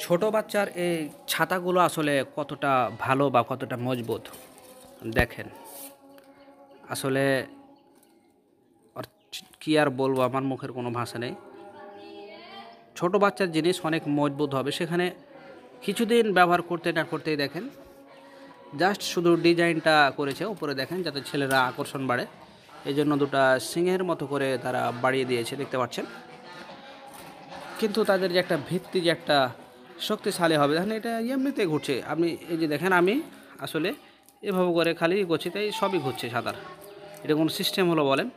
ছোট বাচ্চার এই ছাতাগুলো আসলে কতটা ভালো বা কতটা মজবুত দেখেন। আসলে আর কি আর বলবো, আমার মুখের কোনো ভাষা নেই। ছোট বাচ্চার জিনিস অনেক মজবুত হবে, সেখানে কিছুদিন ব্যবহার করতে না করতেই দেখেন জাস্ট শুধু ডিজাইনটা করেছে উপরে দেখেন, যাতে ছেলেরা আকর্ষণ বাড়ে। এই জন্য দুটো সিংহের মতো করে তারা বাড়িয়ে দিয়েছে, দেখতে পাচ্ছেন। কিন্তু তাদের যে একটা ভিত্তি, যে একটা শক্তিশালী হবে, দেখেন এটা এমনিতে ঘুরছে। আপনি এই যে দেখেন, আমি আসলে এভাবে করে খালি করছি, তাই সবই ঘুরছে সাঁতার। এটা কোনো সিস্টেম হলো বলেন?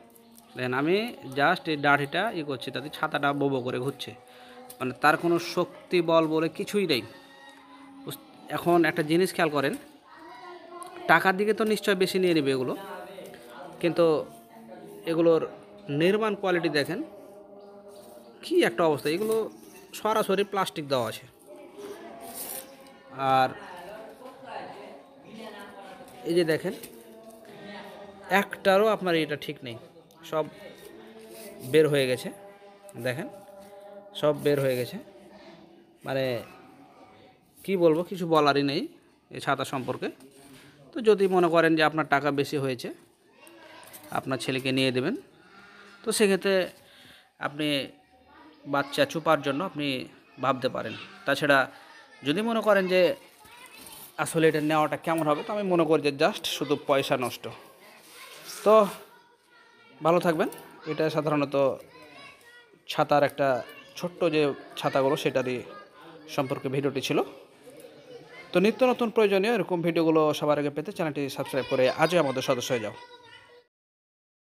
দেখেন আমি জাস্ট এই দাড়িটা করছি, তাতে ছাতাটা বোবো করে ঘুরছে। মানে তার কোনো শক্তি বল বলে কিছুই নেই। এখন একটা জিনিস খেয়াল করেন, টাকার দিকে তো নিশ্চয় বেশি নিয়ে নেবে এগুলো, কিন্তু এগুলোর নির্মাণ কোয়ালিটি দেখেন কি একটা অবস্থা। এগুলো সরাসরি প্লাস্টিক দেওয়া আছে, আর এই যে দেখেন একটারও আপনার এটা ঠিক নেই, সব বের হয়ে গেছে। দেখেন সব বের হয়ে গেছে। মানে কি বলবো, কিছু বলারই নেই এই ছাতা সম্পর্কে। তো যদি মনে করেন যে আপনার টাকা বেশি হয়েছে, আপনার ছেলেকে নিয়ে দেবেন, তো সেক্ষেত্রে আপনি বাচ্চা চুপার জন্য আপনি ভাবতে পারেন। তাছাড়া যদি মনে করেন যে আসলে এটা নেওয়াটা কেমন হবে, তো আমি মনে করি যে জাস্ট শুধু পয়সা নষ্ট। তো ভালো থাকবেন। এটা সাধারণত ছাতার একটা ছোট্ট যে ছাতাগুলো সেটারই সম্পর্কে ভিডিওটি ছিল। তো নিত্য নতুন প্রয়োজনীয় এরকম ভিডিওগুলো সবার আগে পেতে চ্যানেলটি সাবস্ক্রাইব করে আজই আমাদের সদস্য হয়ে যাও।